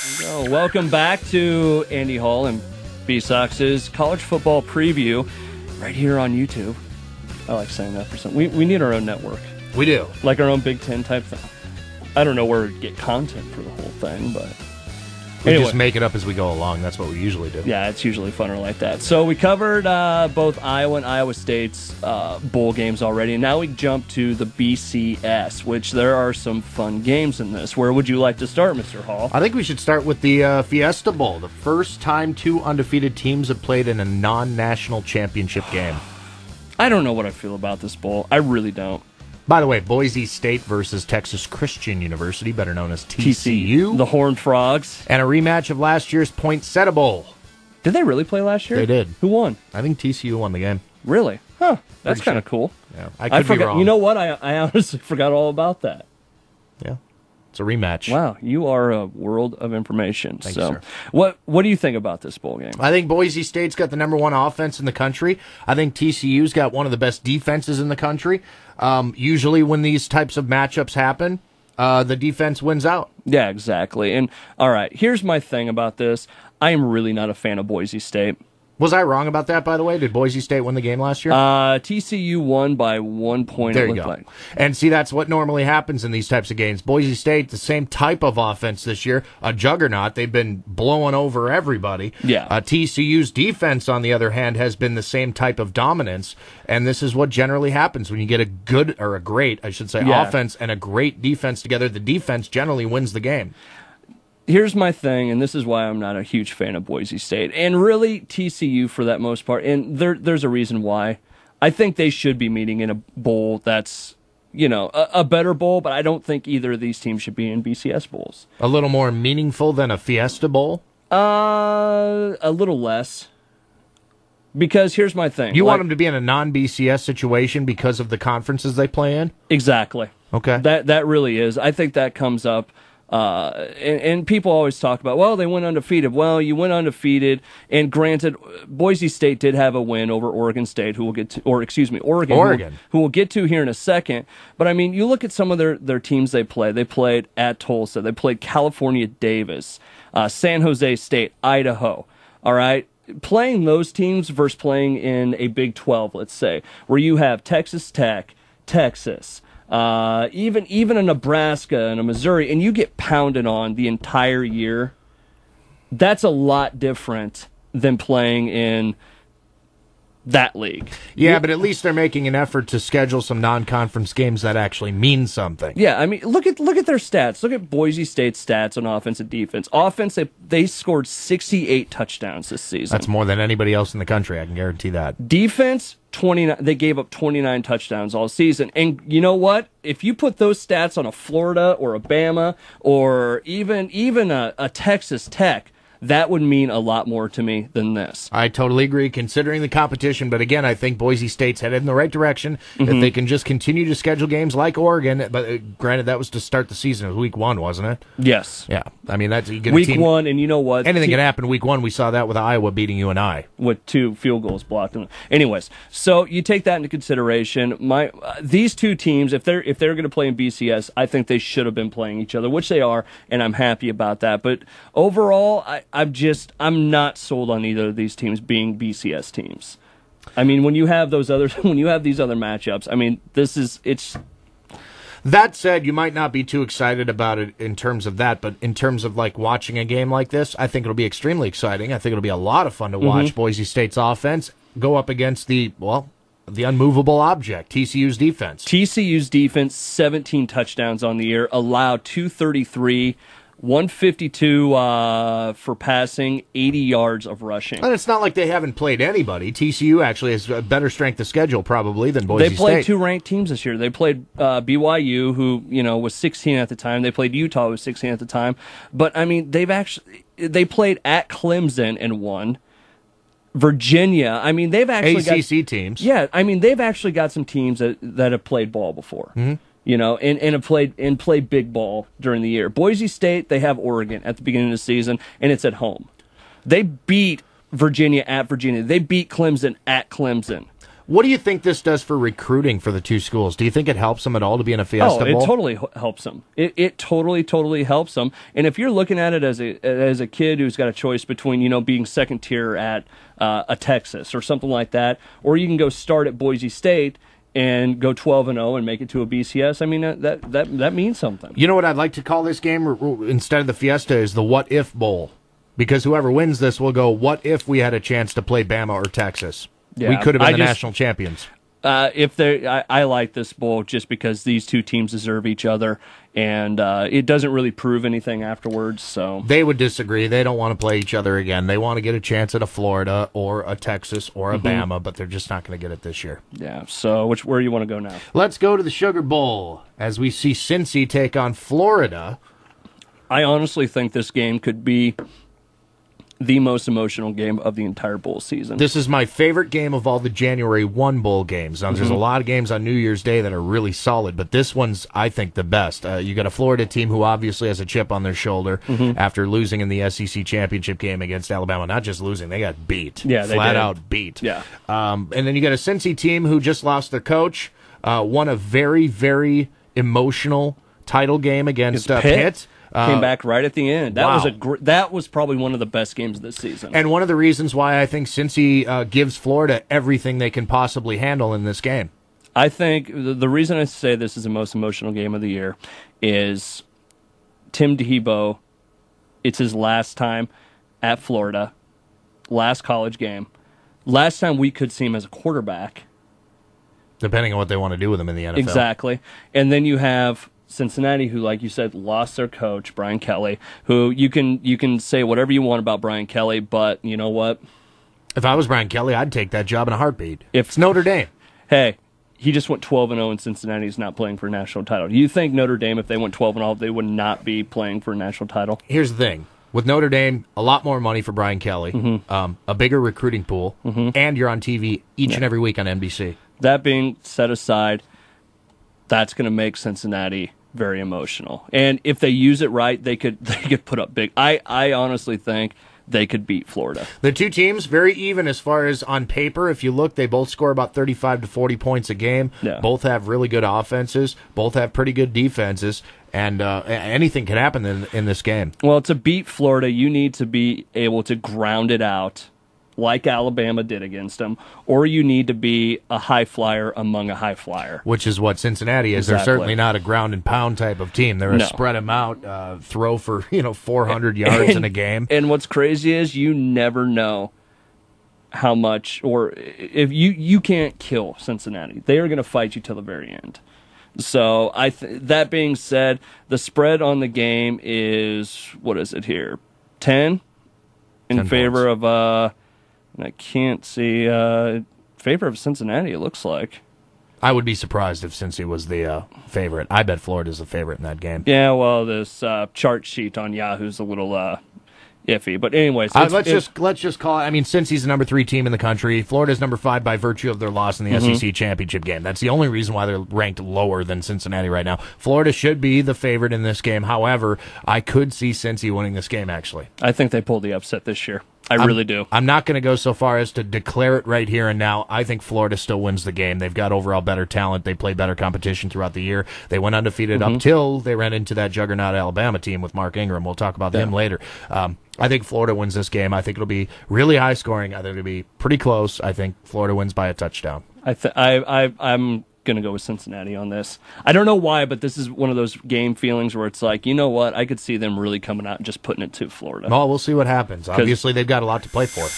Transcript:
So, welcome back to Andy Hall and B-Sox's college football preview right here on YouTube. I like saying that for some. We need our own network. We do. Like our own Big Ten type thing. I don't know where to get content for the whole thing, but We anyway. just make it up as we go along. That's what we usually do. Yeah, it's usually funner like that. So we covered both Iowa and Iowa State's bowl games already, and now we jump to the BCS, which there are some fun games in this. Where would you like to start, Mr. Hall? I think we should start with the Fiesta Bowl, the first time two undefeated teams have played in a non-national championship game. I don't know what I feel about this bowl. I really don't. By the way, Boise State versus Texas Christian University, better known as TCU. The Horned Frogs. And a rematch of last year's Poinsettia Bowl. Did they really play last year? They did. Who won? I think TCU won the game. Really? Huh. That's Pretty kind of sure. cool. Yeah, I could be forgot. wrong. You know what? I honestly forgot all about that. Yeah, it's a rematch. Wow, you are a world of information. Thank so, you, sir. What do you think about this bowl game? I think Boise State's got the number one offense in the country. I think TCU's got one of the best defenses in the country. Usually when these types of matchups happen, the defense wins out. Yeah, exactly. And all right, here's my thing about this. I am really not a fan of Boise State. Was I wrong about that, by the way? Did Boise State win the game last year? TCU won by 1 point. There you go. Like. And see, that's what normally happens in these types of games. Boise State, the same type of offense this year, a juggernaut. They've been blowing over everybody. Yeah. TCU's defense, on the other hand, has been the same type of dominance. And this is what generally happens when you get a good, or a great, I should say, Yeah. offense and a great defense together. The defense generally wins the game. Here's my thing, and this is why I'm not a huge fan of Boise State, and really TCU for that most part. And there's a reason why. I think they should be meeting in a bowl that's, a better bowl, but I don't think either of these teams should be in BCS bowls. A little more meaningful than a Fiesta Bowl? A little less. Because here's my thing. You want them to be in a non-BCS situation because of the conferences they play in? Exactly. Okay. That really is. I think that comes up. And people always talk about, well, they went undefeated. Well, you went undefeated, and granted, Boise State did have a win over Oregon State, Oregon, who we'll get to here in a second. But I mean, you look at some of their teams they played. They played at Tulsa. They played California Davis, San Jose State, Idaho. All right. Playing those teams versus playing in a Big 12, let's say, where you have Texas Tech, Texas, even a Nebraska and a Missouri, and you get pounded on the entire year, that's a lot different than playing in that league. Yeah, but at least they're making an effort to schedule some non-conference games that actually mean something. Yeah, I mean, look at their stats. Look at Boise State's stats on offense and defense. Offense, they scored 68 touchdowns this season. That's more than anybody else in the country, I can guarantee that. Defense, 29. They gave up 29 touchdowns all season. And you know what? If you put those stats on a Florida or a Bama or even a Texas Tech, that would mean a lot more to me than this. I totally agree, considering the competition. But again, I think Boise State's headed in the right direction. If they can just continue to schedule games like Oregon, but granted, that was to start the season. It was week 1, wasn't it? Yes. Yeah. I mean, that's you get week a team, 1, and you know what? anything can happen week 1. We saw that with Iowa beating UNI. With 2 field goals blocked. Anyways, so you take that into consideration. These two teams, if they're going to play in BCS, I think they should have been playing each other, which they are, and I'm happy about that. But overall, I'm not sold on either of these teams being BCS teams. I mean, when you have these other matchups, I mean, it's. That said, you might not be too excited about it in terms of that, but in terms of like watching a game like this, I think it'll be extremely exciting. I think it'll be a lot of fun to watch Boise State's offense go up against the unmovable object, TCU's defense. TCU's defense, 17 touchdowns on the year, allowed 233. 152 for passing, 80 yards of rushing. And it's not like they haven't played anybody. TCU actually has a better strength of schedule probably than Boise State. They played 2 ranked teams this year. They played BYU, who was 16 at the time. They played Utah, who was 16 at the time. But I mean, they played at Clemson and won. Virginia. I mean, they've actually ACC teams. Yeah, I mean, they've actually got some teams that have played ball before. Mm-hmm. And have played big ball during the year. Boise State, they have Oregon at the beginning of the season, and it's at home. They beat Virginia at Virginia. They beat Clemson at Clemson. What do you think this does for recruiting for the two schools? Do you think it helps them at all to be in a Fiesta Bowl? It totally helps them. It totally helps them. And if you're looking at it as a kid who's got a choice between being second tier at a Texas or something like that, or you can go start at Boise State and go 12-0 and make it to a BCS. I mean, that means something. You know what I'd like to call this game instead of the Fiesta is the What If Bowl, because whoever wins this will go, what if we had a chance to play Bama or Texas? Yeah, we could have been the national champions. I like this bowl just because these two teams deserve each other, and it doesn't really prove anything afterwards. So they would disagree. They don't want to play each other again. They want to get a chance at a Florida or a Texas or a Bama, but they're just not going to get it this year. Yeah. So where do you want to go now? Let's go to the Sugar Bowl as we see Cincy take on Florida. I honestly think this game could be the most emotional game of the entire bowl season. This is my favorite game of all the January 1 bowl games. Now, there's a lot of games on New Year's Day that are really solid, but this one's, I think, the best. You got a Florida team who obviously has a chip on their shoulder after losing in the SEC championship game against Alabama. Not just losing, they got beat. Yeah, they flat did. out beat. Yeah. And then you got a Cincy team who just lost their coach, won a very, very emotional title game against Pitt. Came back right at the end. That Wow. that was probably one of the best games of this season. And one of the reasons why I think Cincy gives Florida everything they can possibly handle in this game. I think the reason I say this is the most emotional game of the year is Tim Tebow. It's his last time at Florida, last college game, last time we could see him as a quarterback. Depending on what they want to do with him in the NFL. Exactly. And then you have Cincinnati, who, like you said, lost their coach, Brian Kelly, who you can say whatever you want about Brian Kelly, but you know what? If I was Brian Kelly, I'd take that job in a heartbeat. It's Notre Dame. Hey, he just went 12-0 and Cincinnati's not playing for a national title. Do you think Notre Dame, if they went 12-0, they would not be playing for a national title? Here's the thing. With Notre Dame, a lot more money for Brian Kelly, a bigger recruiting pool, and you're on TV each and every week on NBC. That being set aside, that's going to make Cincinnati very emotional. And if they use it right, they could put up big. I honestly think they could beat Florida. The two teams, very even as far as on paper. If you look, they both score about 35 to 40 points a game. Yeah. Both have really good offenses. Both have pretty good defenses. And anything can happen in this game. Well, to beat Florida, you need to be able to ground it out like Alabama did against them, or you need to be a high flyer among a high flyer. Which is what Cincinnati is. Exactly. They're certainly not a ground and pound type of team. They're a spread them out, throw for 400 yards in a game. And what's crazy is you never know how much, or if you can't kill Cincinnati. They are going to fight you till the very end. So that being said, the spread on the game is, what is it here? 10 in 10 favor points. of I can't see favor of Cincinnati, it looks like. I would be surprised if Cincy was the favorite. I bet Florida's the favorite in that game. Yeah, well, this chart sheet on Yahoo's a little iffy. But anyways, let's just call it. I mean, Cincy's the number 3 team in the country. Florida's number 5 by virtue of their loss in the SEC championship game. That's the only reason why they're ranked lower than Cincinnati right now. Florida should be the favorite in this game. However, I could see Cincy winning this game, actually. I think they pulled the upset this year. I really do. I'm not going to go so far as to declare it right here and now. I think Florida still wins the game. They've got overall better talent. They play better competition throughout the year. They went undefeated up till they ran into that juggernaut Alabama team with Mark Ingram. We'll talk about them later. I think Florida wins this game. I think it'll be really high scoring. I think it'll be pretty close. I think Florida wins by a touchdown. I'm going to go with Cincinnati on this. I don't know why, but this is one of those game feelings where it's like, you know what? I could see them really coming out and just putting it to Florida. Well, we'll see what happens. Obviously, they've got a lot to play for.